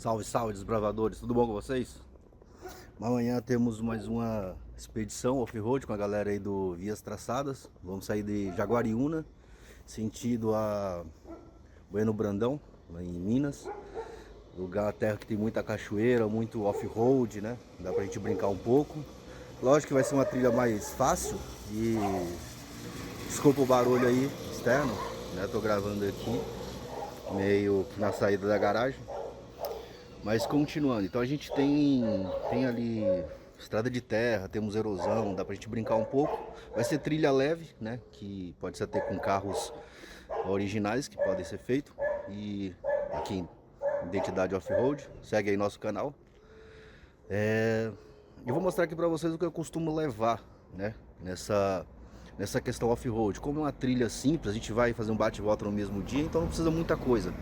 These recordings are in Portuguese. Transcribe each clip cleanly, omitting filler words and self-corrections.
Salve, salve, desbravadores, tudo bom com vocês? Amanhã temos mais uma expedição off-road com a galera aí do Vias Traçadas. Vamos sair de Jaguariúna, sentido a Bueno Brandão, lá em Minas. Lugar, terra que tem muita cachoeira, muito off-road, né? Dá pra gente brincar um pouco. Lógico que vai ser uma trilha mais fácil e desculpa o barulho aí externo, né? Tô gravando aqui, meio que na saída da garagem. Mas continuando, então a gente tem ali estrada de terra, temos erosão, dá pra gente brincar um pouco. Vai ser trilha leve, né? Que pode ser até com carros originais que podem ser feitos. E aqui, Identidade Off-Road, segue aí nosso canal. Eu vou mostrar aqui pra vocês o que eu costumo levar, né? Nessa questão off-road. Como é uma trilha simples, a gente vai fazer um bate e volta no mesmo dia, então não precisa muita coisa.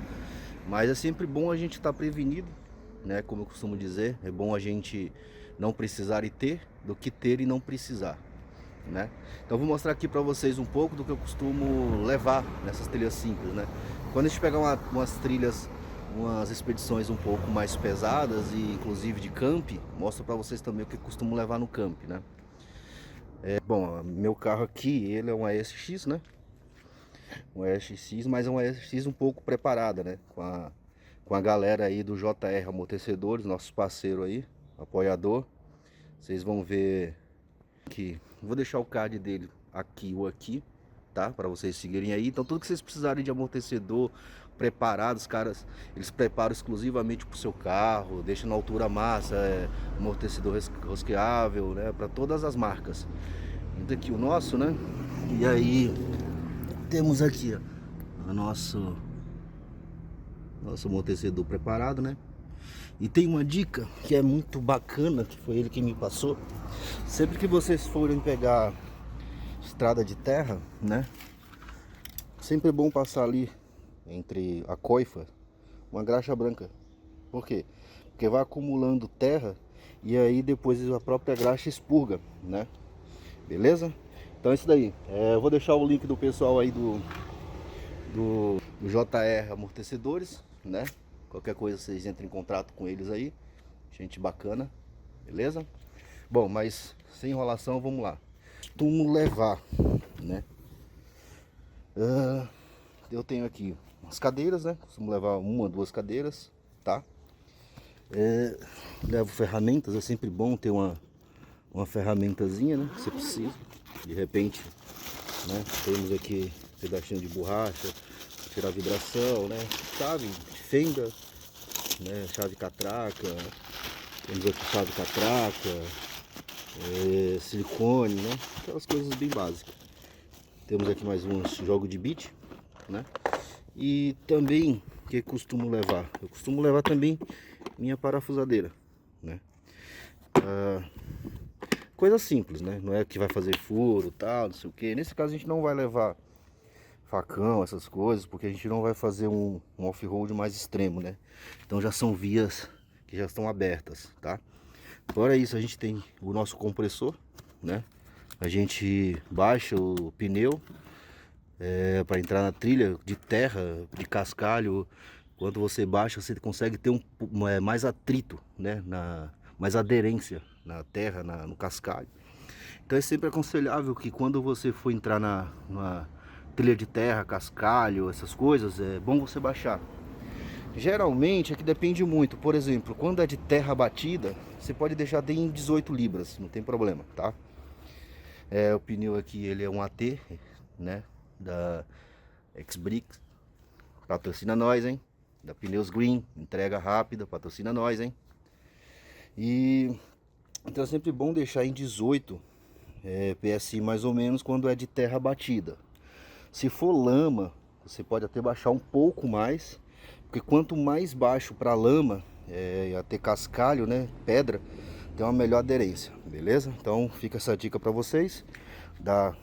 Mas é sempre bom a gente estar prevenido, né? Como eu costumo dizer, é bom a gente não precisar e ter do que ter e não precisar, né? Então vou mostrar aqui para vocês um pouco do que eu costumo levar nessas trilhas simples, né? Quando a gente pegar umas trilhas, umas expedições um pouco mais pesadas e inclusive de camp, mostro para vocês também o que eu costumo levar no camp, né? Bom, meu carro aqui, ele é um ASX, né? Um ASX, mas é um ASX um pouco preparada, né? Com a galera aí do JR Amortecedores, nossos parceiros aí, apoiador. Vocês vão ver que vou deixar o card dele aqui ou aqui, tá? Para vocês seguirem aí. Então tudo que vocês precisarem de amortecedor preparado, os caras, eles preparam exclusivamente pro seu carro, deixa na altura massa, amortecedor rosqueável, né? Para todas as marcas. Então aqui o nosso, né? E aí temos aqui, ó, o nosso amortecedor preparado, né? E tem uma dica que é muito bacana, que foi ele que me passou. Sempre que vocês forem pegar estrada de terra, né? Sempre é bom passar ali entre a coifa uma graxa branca. Por quê? Porque vai acumulando terra e aí depois a própria graxa expurga, né? Beleza? Então é isso daí. Eu vou deixar o link do pessoal aí do JR Amortecedores, né? Qualquer coisa vocês entrem em contato com eles aí. Gente bacana, beleza? Bom, mas sem enrolação, vamos lá. Costumo levar, né? Eu tenho aqui umas cadeiras, né? Costumo levar uma, duas cadeiras, tá? Levo ferramentas, é sempre bom ter uma ferramentazinha, né? Se precisa. De repente, né? Temos aqui um pedacinho de borracha, tirar a vibração, né? Chave, fenda, né? Chave catraca, temos aqui chave catraca, silicone, né? Aquelas coisas bem básicas. Temos aqui mais um jogo de bit, né? E também, o que costumo levar? Eu costumo levar também minha parafusadeira, né? Coisa simples, né? Não é que vai fazer furo, tal, não sei o que. Nesse caso a gente não vai levar facão, essas coisas, porque a gente não vai fazer um off-road mais extremo, né? Então já são vias que já estão abertas, tá? Fora isso, a gente tem o nosso compressor, né? A gente baixa o pneu para entrar na trilha de terra, de cascalho. Quando você baixa, você consegue ter mais atrito, né? Mais aderência na terra, no cascalho. Então é sempre aconselhável que quando você for entrar numa trilha de terra, cascalho, essas coisas, é bom você baixar. Geralmente é que depende muito. Por exemplo, quando é de terra batida, você pode deixar até em 18 libras, não tem problema, tá? O pneu aqui, ele é um AT, né? Da X-Bricks, patrocina nós, hein? Da Pneus Green, entrega rápida, patrocina nós, hein? E então é sempre bom deixar em 18 PSI mais ou menos quando é de terra batida. Se for lama, você pode até baixar um pouco mais, porque quanto mais baixo para lama, até cascalho, né, pedra, tem uma melhor aderência, beleza? Então fica essa dica para vocês da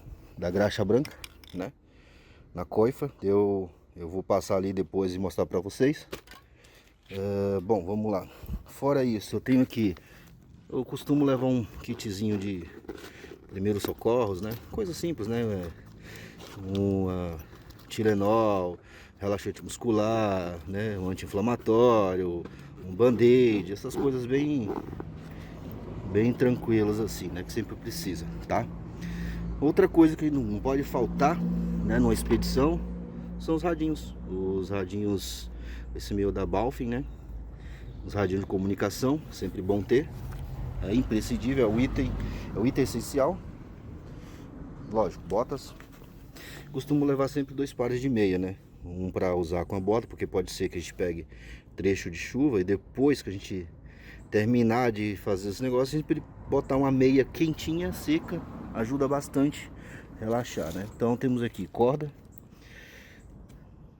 graxa branca, né, na coifa. Eu vou passar ali depois e mostrar para vocês. Bom, vamos lá. Fora isso, eu tenho aqui, eu costumo levar um kitzinho de primeiros socorros, né? Coisa simples, né? Tilenol, relaxante muscular, né? Um anti-inflamatório, um band-aid, essas coisas bem tranquilas assim, né, que sempre precisa, tá? Outra coisa que não pode faltar, né, numa expedição são os radinhos, esse meu da Balfin, né, os radinhos de comunicação, sempre bom ter, é imprescindível, é o item essencial. Lógico, botas, costumo levar sempre 2 pares de meia, né, um para usar com a bota, porque pode ser que a gente pegue trecho de chuva e depois que a gente terminar de fazer esse negócio, a gente botar uma meia quentinha, seca, ajuda bastante a relaxar, né? Então temos aqui corda.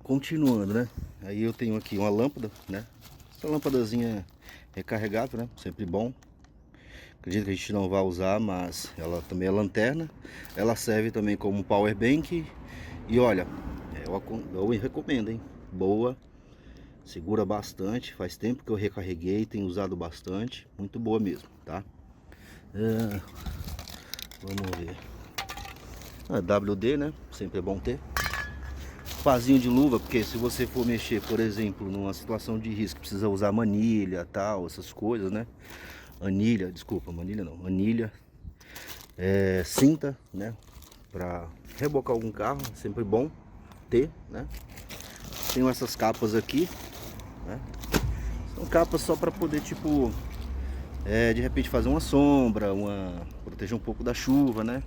Continuando, né? Aí eu tenho aqui uma lâmpada, né? Essa lâmpadazinha recarregável, né? Sempre bom. Acredito que a gente não vai usar, mas ela também é lanterna. Ela serve também como power bank. E olha, eu recomendo, hein? Boa. Segura bastante, faz tempo que eu recarreguei, tenho usado bastante, muito boa mesmo, tá? Vamos ver. WD, né? Sempre é bom ter. Pazinho de luva, porque se você for mexer, por exemplo, numa situação de risco, precisa usar manilha, tal, essas coisas, né? Anilha, desculpa, manilha não, anilha, cinta, né? Pra rebocar algum carro, sempre bom ter, né? Tenho essas capas aqui, né? São capas só para poder, tipo, de repente fazer uma sombra, proteger um pouco da chuva, né?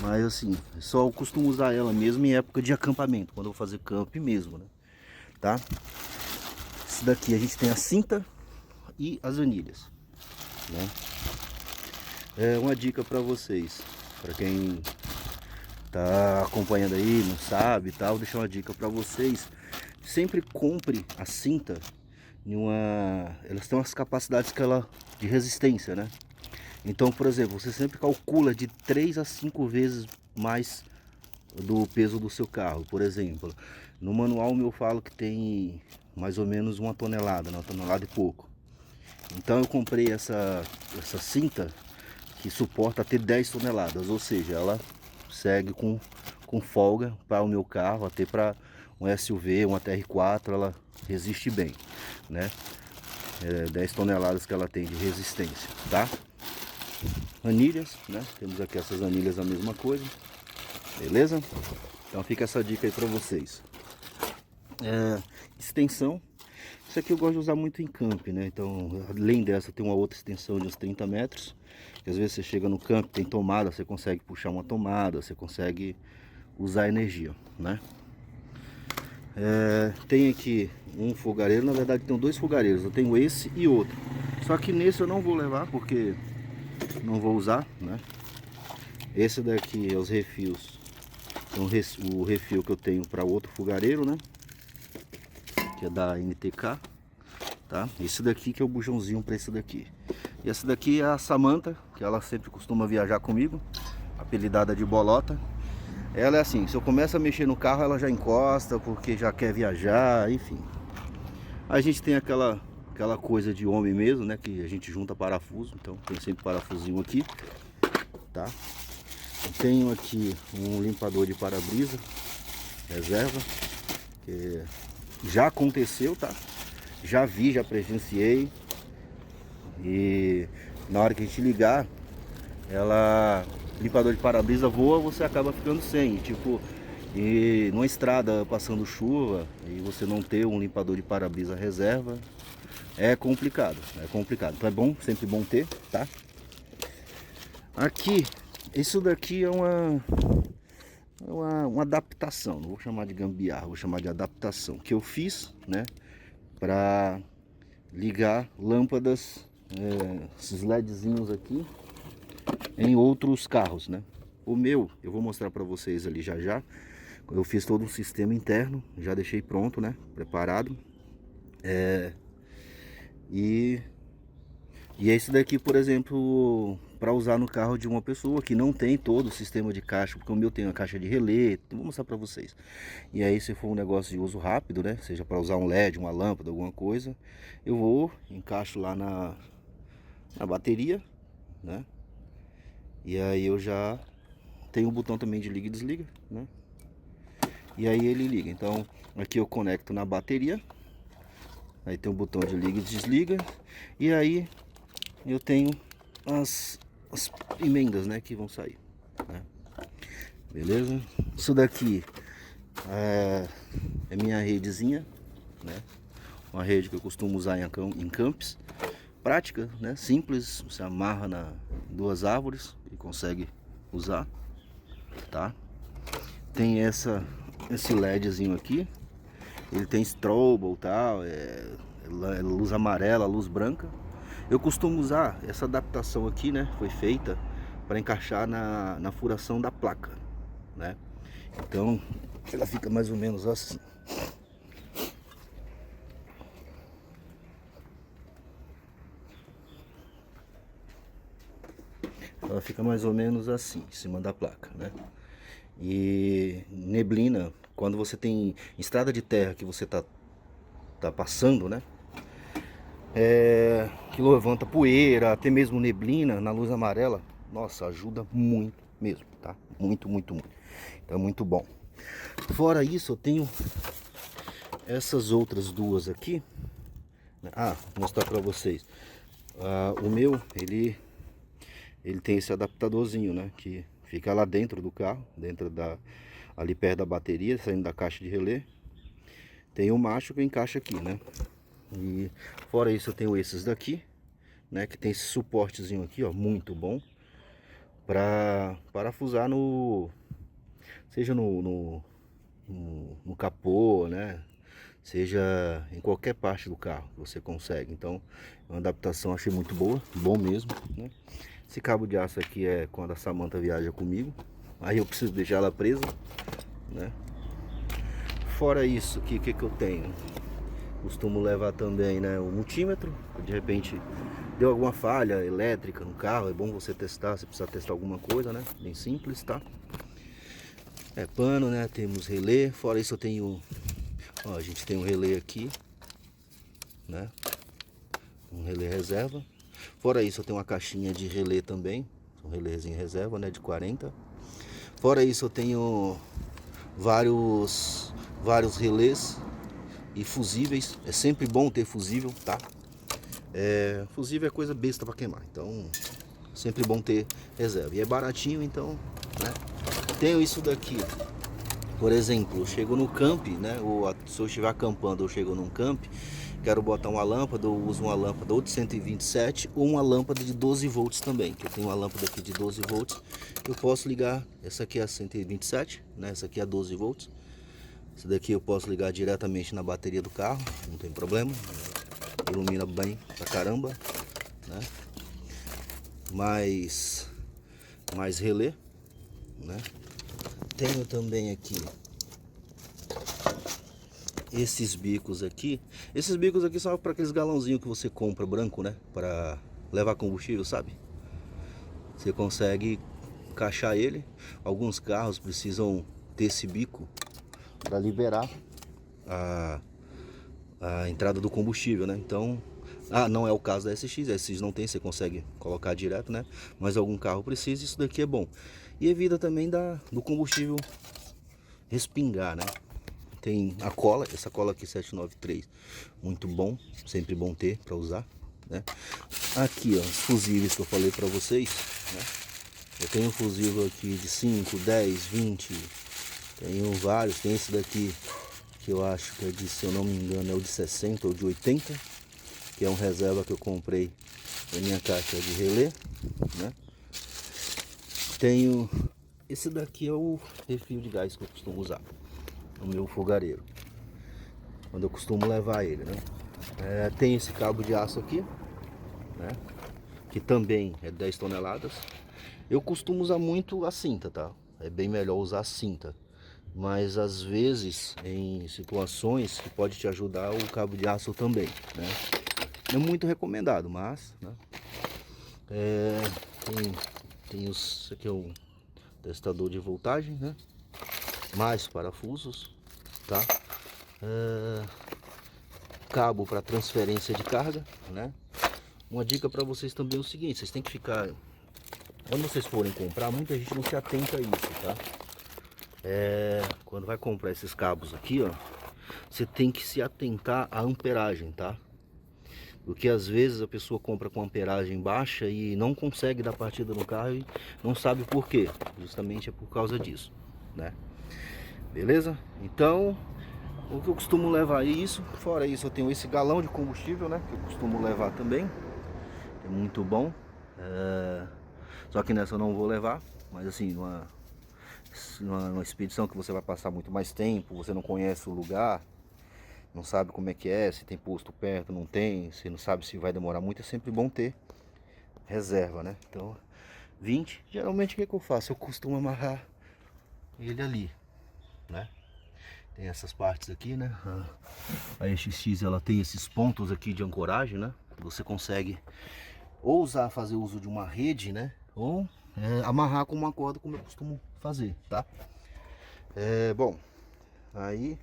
Mas assim, só eu costumo usar ela mesmo em época de acampamento, quando eu vou fazer camp mesmo, né? Tá? Esse daqui a gente tem a cinta e as anilhas, né? É uma dica para vocês, para quem tá acompanhando aí, não sabe e tal, deixar uma dica para vocês. Sempre compre a cinta elas têm umas capacidades de resistência, né? Então, por exemplo, você sempre calcula de 3 a 5 vezes mais do peso do seu carro. Por exemplo, no manual meu falo que tem mais ou menos 1 tonelada, né? 1 tonelada e pouco. Então eu comprei essa cinta que suporta até 10 toneladas, ou seja, ela segue com folga para o meu carro, até para um SUV, uma TR4, ela resiste bem, né? 10 toneladas que ela tem de resistência, tá? Anilhas, né? Temos aqui essas anilhas, a mesma coisa, beleza? Então fica essa dica aí para vocês. Extensão, isso aqui eu gosto de usar muito em camp, né? Então, além dessa, tem uma outra extensão de uns 30 metros. Que às vezes você chega no camp, tem tomada, você consegue puxar uma tomada, você consegue usar energia, né? Tem aqui um fogareiro, na verdade tem 2 fogareiros, eu tenho esse e outro. Só que nesse eu não vou levar porque não vou usar, né? Esse daqui é os refios, então, o refil que eu tenho para outro fogareiro, né? Que é da NTK, tá? Esse daqui que é o bujãozinho para esse daqui. E essa daqui é a Samantha, que ela sempre costuma viajar comigo, apelidada de Bolota. Ela é assim, se eu começo a mexer no carro, ela já encosta, porque já quer viajar, enfim. A gente tem aquela coisa de homem mesmo, né? Que a gente junta parafuso, então tem sempre parafusinho aqui, tá? Eu tenho aqui um limpador de para-brisa, reserva, que já aconteceu, tá? Já vi, já presenciei. E na hora que a gente ligar, limpador de para-brisa voa, você acaba ficando sem, tipo, e numa estrada passando chuva e você não ter um limpador de para-brisa reserva é complicado, então é bom, sempre bom ter, tá? Aqui, isso daqui é uma adaptação, não vou chamar de gambiarra, vou chamar de adaptação que eu fiz, né, para ligar lâmpadas, esses LEDzinhos aqui em outros carros, né? O meu, eu vou mostrar para vocês ali já já. Eu fiz todo um sistema interno, já deixei pronto, né? Preparado. E esse daqui, por exemplo, para usar no carro de uma pessoa que não tem todo o sistema de caixa, porque o meu tem a caixa de relé, vou mostrar para vocês. E aí, se for um negócio de uso rápido, né? Seja para usar um LED, uma lâmpada, alguma coisa, eu vou, encaixo lá na bateria, né? E aí eu já tenho o botão também de liga e desliga, né? E aí ele liga. Então aqui eu conecto na bateria, Aí tem o botão de liga e desliga. E aí eu tenho as emendas, né, que vão sair, né? Beleza? Isso daqui é minha redezinha, né? Uma rede que eu costumo usar em campos. Prática, né? Simples. Você amarra na duas árvores e consegue usar, tá? Tem esse LEDzinho aqui. Ele tem strobo, tal, luz amarela, luz branca. Eu costumo usar essa adaptação aqui, né? Foi feita para encaixar na furação da placa, né? Então ela fica mais ou menos assim. Ela fica mais ou menos assim, em cima da placa, né? E neblina, quando você tem estrada de terra que você tá passando, né? Que levanta poeira, até mesmo neblina na luz amarela. Nossa, ajuda muito mesmo, tá? Muito, muito, muito. Então é muito bom. Fora isso, eu tenho essas outras duas aqui. Ah, vou mostrar pra vocês. O meu, ele tem esse adaptadorzinho, né? Que fica lá dentro do carro, ali perto da bateria, saindo da caixa de relé. Tem o macho que encaixa aqui, né? E fora isso eu tenho esses daqui, né? Que tem esse suportezinho aqui, ó, muito bom. Pra parafusar seja no capô, né? Seja em qualquer parte do carro que você consegue. Então, é uma adaptação, achei muito boa, bom mesmo, né? Esse cabo de aço aqui é quando a Samantha viaja comigo, aí eu preciso deixar ela presa, né? Fora isso aqui, o que eu tenho? Costumo levar também, né, o multímetro. De repente deu alguma falha elétrica no carro, é bom você testar, se precisar testar alguma coisa, né? Bem simples, tá? Pano, né? Temos relé. Fora isso eu tenho, ó, a gente tem um relé aqui, né? Um relé reserva. Fora isso eu tenho uma caixinha de relé também, um relézinho reserva, né, de 40. Fora isso eu tenho vários relés e fusíveis. É sempre bom ter fusível, tá? Fusível é coisa besta para queimar, então sempre bom ter reserva. E é baratinho, então, né? Tenho isso daqui, por exemplo, eu chego no camp, né? Se eu estiver acampando, eu chego num camp, quero botar uma lâmpada, eu uso uma lâmpada ou de 127 ou uma lâmpada de 12 volts também, que eu tenho uma lâmpada aqui de 12 volts, eu posso ligar. Essa aqui é a 127, né? Essa aqui é a 12 volts. Essa daqui eu posso ligar diretamente na bateria do carro, não tem problema. Ilumina bem pra caramba, né? Mais relé, né? Tenho também aqui esses bicos aqui. Esses bicos aqui são para aqueles galãozinhos que você compra branco, né? Para levar combustível, sabe? Você consegue encaixar ele. Alguns carros precisam ter esse bico para liberar a entrada do combustível, né? Então, não é o caso da SX, a SX não tem, você consegue colocar direto, né? Mas algum carro precisa, isso daqui é bom. E evita também do combustível respingar, né? Tem a cola, essa cola aqui 793, muito bom, sempre bom ter para usar, né? Aqui, ó, os fusíveis que eu falei para vocês, né? Eu tenho um fusível aqui de 5, 10, 20, tenho vários, tem esse daqui que eu acho que é de, se eu não me engano, é o de 60 ou de 80, que é um reserva que eu comprei na minha caixa de relé, né? Tenho esse daqui, é o refil de gás que eu costumo usar no meu fogareiro, quando eu costumo levar ele, né? Tem esse cabo de aço aqui, né? Que também é 10 toneladas. Eu costumo usar muito a cinta, tá? É bem melhor usar a cinta. Mas às vezes, em situações que pode te ajudar, o cabo de aço também, né? Não é muito recomendado, mas, né? Esse aqui é um testador de voltagem, né? Mais parafusos, tá? Cabo para transferência de carga, né? Uma dica para vocês também é o seguinte: vocês têm que ficar, quando vocês forem comprar, muita gente não se atenta a isso, tá? Quando vai comprar esses cabos aqui, ó, você tem que se atentar à amperagem, tá? Porque às vezes a pessoa compra com amperagem baixa e não consegue dar partida no carro e não sabe por quê. Justamente é por causa disso, né? Beleza? Então, o que eu costumo levar é isso. Fora isso, eu tenho esse galão de combustível, né? Que eu costumo levar também. É muito bom. Só que nessa eu não vou levar. Mas assim, numa expedição que você vai passar muito mais tempo, você não conhece o lugar, não sabe como é que é, se tem posto perto, não tem, você não sabe se vai demorar muito, é sempre bom ter reserva, né? Então, 20, geralmente o que eu faço? Eu costumo amarrar ele ali, né? Tem essas partes aqui, né? A EXX, ela tem esses pontos aqui de ancoragem, né? Você consegue ou fazer uso de uma rede, né? Ou amarrar com uma corda, como eu costumo fazer, tá? Bom, aí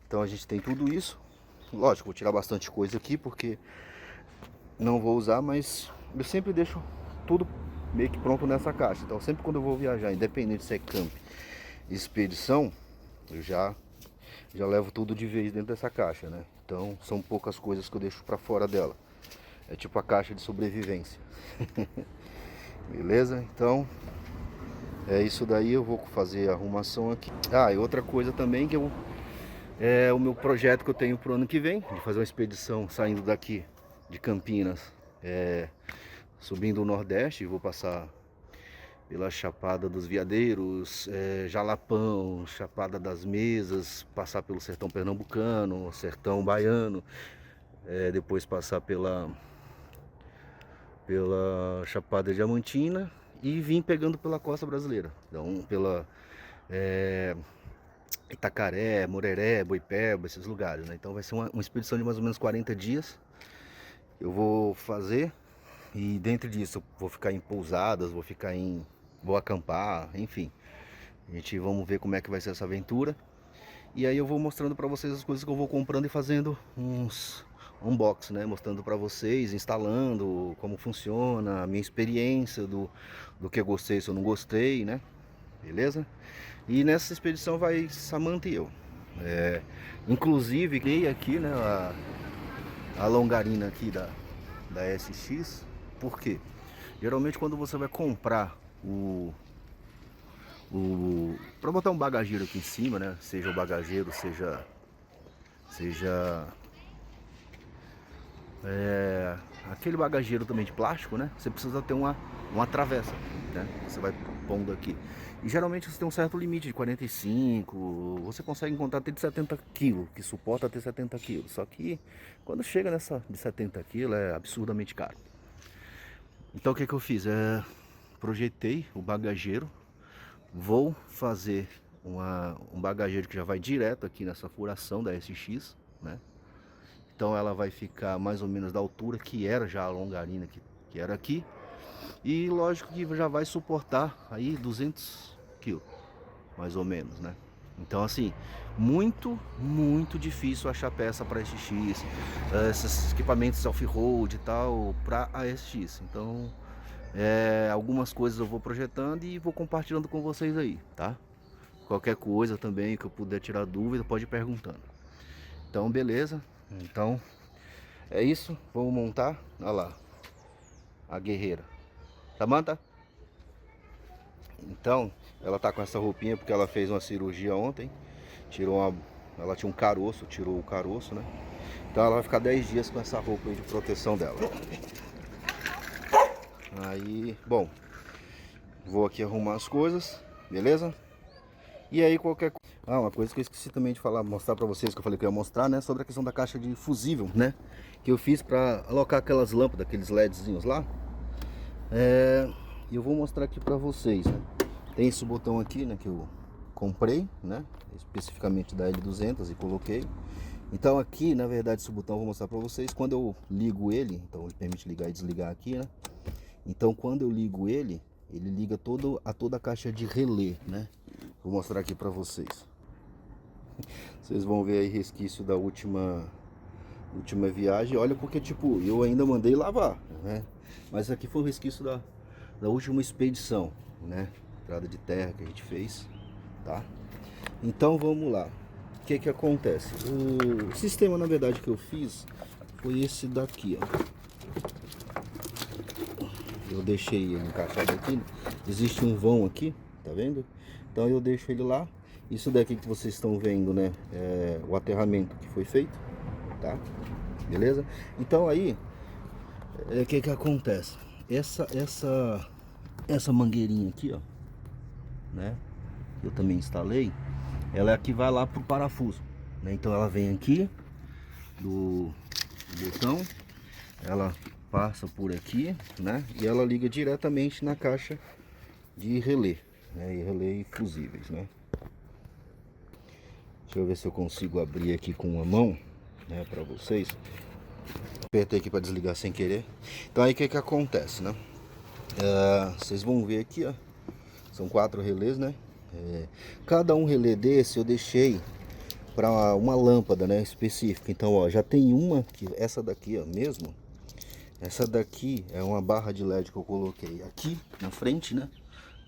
então a gente tem tudo isso. Lógico, vou tirar bastante coisa aqui porque não vou usar, mas eu sempre deixo tudo meio que pronto nessa caixa. Então sempre quando eu vou viajar, independente se é camp, expedição, eu já levo tudo de vez dentro dessa caixa, né? Então são poucas coisas que eu deixo para fora dela. É tipo a caixa de sobrevivência. Beleza? Então é isso daí, eu vou fazer a arrumação aqui. Ah, e outra coisa também que é o meu projeto que eu tenho pro ano que vem, de fazer uma expedição saindo daqui de Campinas, subindo o Nordeste, vou passar pela Chapada dos Veadeiros, Jalapão, Chapada das Mesas, passar pelo sertão pernambucano, sertão baiano, depois passar pela Chapada Diamantina e vim pegando pela costa brasileira, então pela Itacaré, Moreré, Boipeba, esses lugares, né? Então vai ser uma expedição de mais ou menos 40 dias. Eu vou fazer e dentro disso eu vou ficar em pousadas, vou acampar, enfim. Vamos ver como é que vai ser essa aventura. E aí eu vou mostrando para vocês as coisas que eu vou comprando e fazendo uns unboxing, né? Mostrando para vocês, instalando, como funciona, a minha experiência, do que eu gostei, se eu não gostei, né? Beleza? E nessa expedição vai Samantha e eu. Inclusive, criei aqui, né, a longarina aqui da SX. Por quê? Geralmente quando você vai comprar para botar um bagageiro aqui em cima, né? Seja o bagageiro, seja aquele bagageiro também de plástico, né? Você precisa ter uma travessa, né? Você vai pondo aqui. E geralmente você tem um certo limite de 45, você consegue encontrar até de 70 kg, que suporta até 70 kg. Só que quando chega nessa de 70 kg é absurdamente caro. Então o que eu fiz? Projetei o bagageiro, vou fazer um bagageiro que já vai direto aqui nessa furação da SX, né? Então ela vai ficar mais ou menos da altura que era já a longarina que era aqui. E lógico que já vai suportar aí 200 kg, mais ou menos, né? Então assim, muito difícil achar peça para SX, esses equipamentos off-road e tal, para a SX. Então algumas coisas eu vou projetando e vou compartilhando com vocês aí, tá? Qualquer coisa também que eu puder tirar dúvida, pode ir perguntando. Então beleza, então é isso, vamos montar. Olha lá, a guerreira Samantha. Então ela tá com essa roupinha porque ela fez uma cirurgia ontem, ela tinha um caroço, tirou o caroço, né? Então ela vai ficar 10 dias com essa roupa aí de proteção dela. Aí, bom, vou aqui arrumar as coisas, beleza? E aí qualquer coisa. Ah, uma coisa que eu esqueci também de falar, mostrar pra vocês, que eu falei que eu ia mostrar, né? Sobre a questão da caixa de fusível, né? Que eu fiz pra alocar aquelas lâmpadas, aqueles LEDzinhos lá. E eu vou mostrar aqui pra vocês, né? Tem esse botão aqui, né? Que eu comprei, né? Especificamente da L200 e coloquei. Então aqui, na verdade, esse botão eu vou mostrar pra vocês. Quando eu ligo ele, então ele permite ligar e desligar aqui, né? Então quando eu ligo ele liga toda a caixa de relé, né? Vou mostrar aqui pra vocês. Vocês vão ver aí resquício da última viagem. Olha, porque tipo, eu ainda mandei lavar, né? Mas aqui foi o resquício da última expedição, né? Entrada de terra que a gente fez, tá? Então vamos lá. que acontece? O sistema, na verdade, que eu fiz foi esse daqui, ó. Eu deixei ele encaixado aqui. Existe um vão aqui, tá vendo? Então eu deixo ele lá. Isso daqui que vocês estão vendo, né? É o aterramento que foi feito, tá? Beleza? Então aí, o que acontece? Essa mangueirinha aqui, ó, né? Eu também instalei. Ela é a que vai lá pro parafuso, né? Então ela vem aqui do botão, ela passa por aqui, né? E ela liga diretamente na caixa de relé, né? E relé fusíveis, né? Deixa eu ver se eu consigo abrir aqui com uma mão, né, para vocês. Apertei aqui para desligar sem querer. Então aí o que acontece, né? Vocês vão ver aqui, ó, são 4 relés, né? Cada um relé desse eu deixei para uma lâmpada, né, específica. Então, ó, já tem uma que essa daqui, ó, mesmo. Essa daqui é uma barra de LED que eu coloquei aqui na frente, né?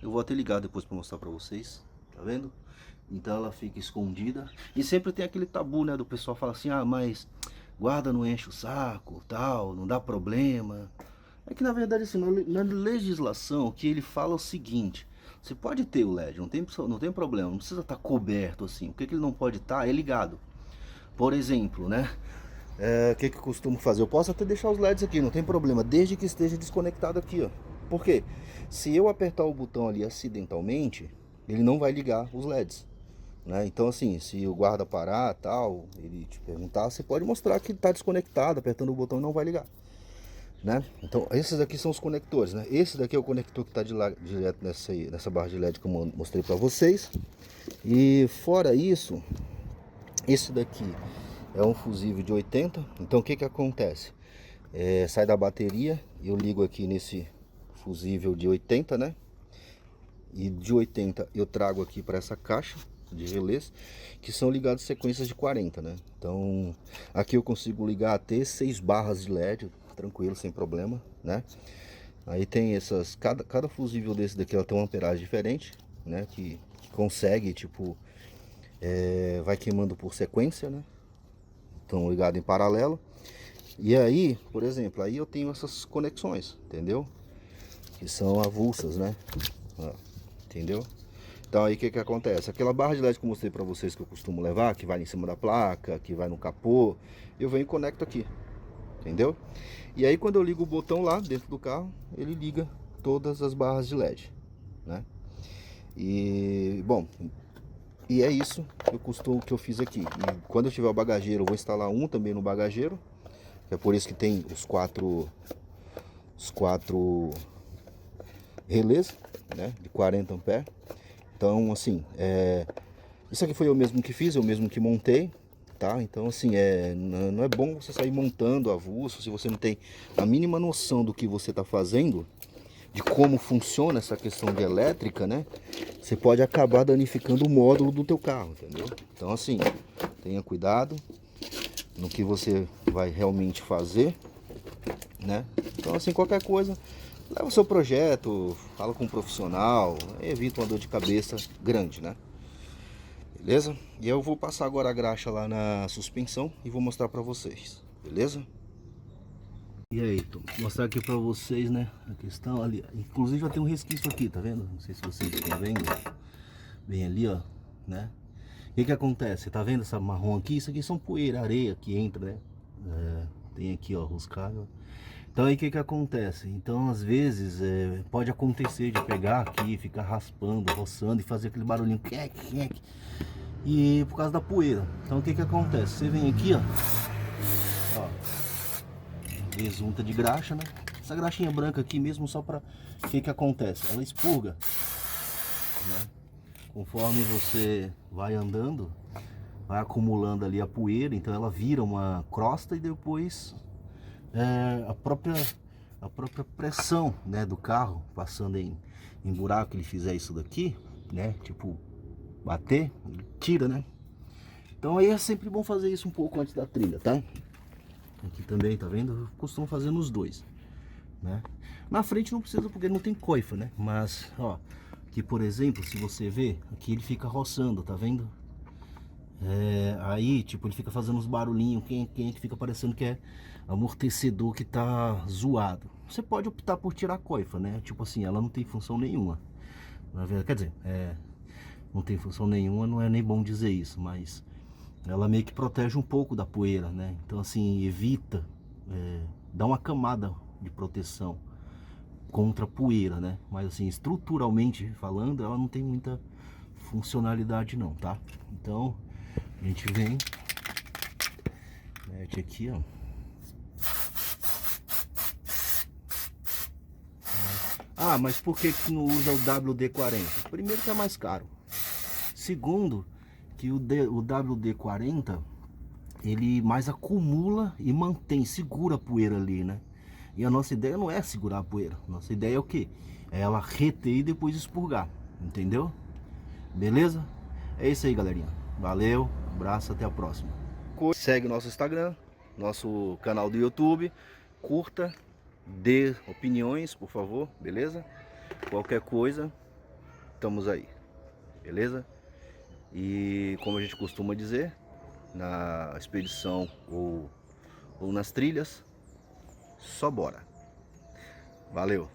Eu vou até ligar depois para mostrar para vocês, tá vendo? Então ela fica escondida. E sempre tem aquele tabu, né, do pessoal falar assim: ah, mas guarda não enche o saco, tal, não dá problema. É que na verdade assim, na legislação que ele fala o seguinte: você pode ter o LED, não tem problema, não precisa estar coberto assim. O que ele não pode estar é ligado. Por exemplo, né? O que eu costumo fazer? Eu posso até deixar os LEDs aqui, não tem problema, desde que esteja desconectado aqui, ó. Por quê? Se eu apertar o botão ali acidentalmente, ele não vai ligar os LEDs, né? Então assim, se o guarda parar, tal, ele te perguntar, você pode mostrar que está desconectado, apertando o botão e não vai ligar, né? Então esses aqui são os conectores, né? Esse daqui é o conector que está direto nessa barra de LED que eu mostrei para vocês. E fora isso, esse daqui é um fusível de 80. Então o que acontece? Sai da bateria, eu ligo aqui nesse fusível de 80, né? E de 80 eu trago aqui para essa caixa de relés, que são ligados sequências de 40, né? Então aqui eu consigo ligar até 6 barras de LED, tranquilo, sem problema, né? Aí tem essas, cada fusível desse daqui ela tem uma amperagem diferente, né? Que consegue, tipo, vai queimando por sequência, né? Estão ligados em paralelo. E aí, por exemplo, aí eu tenho essas conexões, entendeu? Que são avulsas, né? Ó, entendeu? Então aí o que acontece? Aquela barra de LED que eu mostrei pra vocês que eu costumo levar, que vai em cima da placa, que vai no capô, eu venho e conecto aqui, entendeu? E aí quando eu ligo o botão lá dentro do carro, ele liga todas as barras de LED, né? E, bom, e é isso que eu fiz aqui. E quando eu tiver o bagageiro, eu vou instalar um também no bagageiro. É por isso que tem os quatro relés, né, de 40 amperes. Então, assim, isso aqui foi eu mesmo que fiz, eu mesmo que montei, tá? Então, assim, não é bom você sair montando avulso se você não tem a mínima noção do que você está fazendo, de como funciona essa questão de elétrica, né? Você pode acabar danificando o módulo do teu carro, entendeu? Então, assim, tenha cuidado no que você vai realmente fazer, né? Então, assim, qualquer coisa, leva o seu projeto, fala com um profissional, evita uma dor de cabeça grande, né? Beleza? E eu vou passar agora a graxa lá na suspensão e vou mostrar pra vocês, beleza? E aí, tô mostrar aqui pra vocês, né, a questão ali, inclusive já tem um resquício aqui, tá vendo? Não sei se vocês estão vendo, bem ali, ó, né? O que acontece? Tá vendo essa marrom aqui? Isso aqui são poeira, areia que entra, né? Tem aqui, ó, roscável. Então aí o que acontece? Então às vezes pode acontecer de pegar aqui, ficar raspando, roçando e fazer aquele barulhinho quec, quec, e por causa da poeira. Então o que acontece? Você vem aqui, ó, besunta de graxa, né? Essa graxinha branca aqui mesmo só para o que acontece? Ela expurga, né? Conforme você vai andando, vai acumulando ali a poeira, então ela vira uma crosta e depois a própria pressão, né, do carro passando em buraco, ele fizer isso daqui, né, tipo bater, ele tira, né? Então aí é sempre bom fazer isso um pouco antes da trilha, tá? Aqui também, tá vendo? Eu costumo fazer nos dois, né? Na frente não precisa porque não tem coifa, né? Mas, ó, aqui por exemplo, se você ver, aqui ele fica roçando, tá vendo? Aí, tipo, ele fica fazendo uns barulhinhos, quem é que fica parecendo que é amortecedor que tá zoado. Você pode optar por tirar a coifa, né? Tipo assim, ela não tem função nenhuma. Na verdade, quer dizer, não tem função nenhuma, não é nem bom dizer isso, mas ela meio que protege um pouco da poeira, né? Então assim, evita, dá uma camada de proteção contra a poeira, né? Mas assim, estruturalmente falando, ela não tem muita funcionalidade não, tá? Então, a gente vem, mete aqui, ó. Ah, mas por que não usa o WD-40? Primeiro que é mais caro. Segundo, que o WD-40 ele mais acumula e mantém, segura a poeira ali, né? E a nossa ideia não é segurar a poeira. Nossa ideia é o quê? É ela reter e depois expurgar, entendeu? Beleza? É isso aí, galerinha. Valeu, abraço, até a próxima. Segue nosso Instagram, nosso canal do YouTube, curta, dê opiniões, por favor, beleza? Qualquer coisa, estamos aí, beleza? E como a gente costuma dizer, na expedição ou nas trilhas, só bora. Valeu!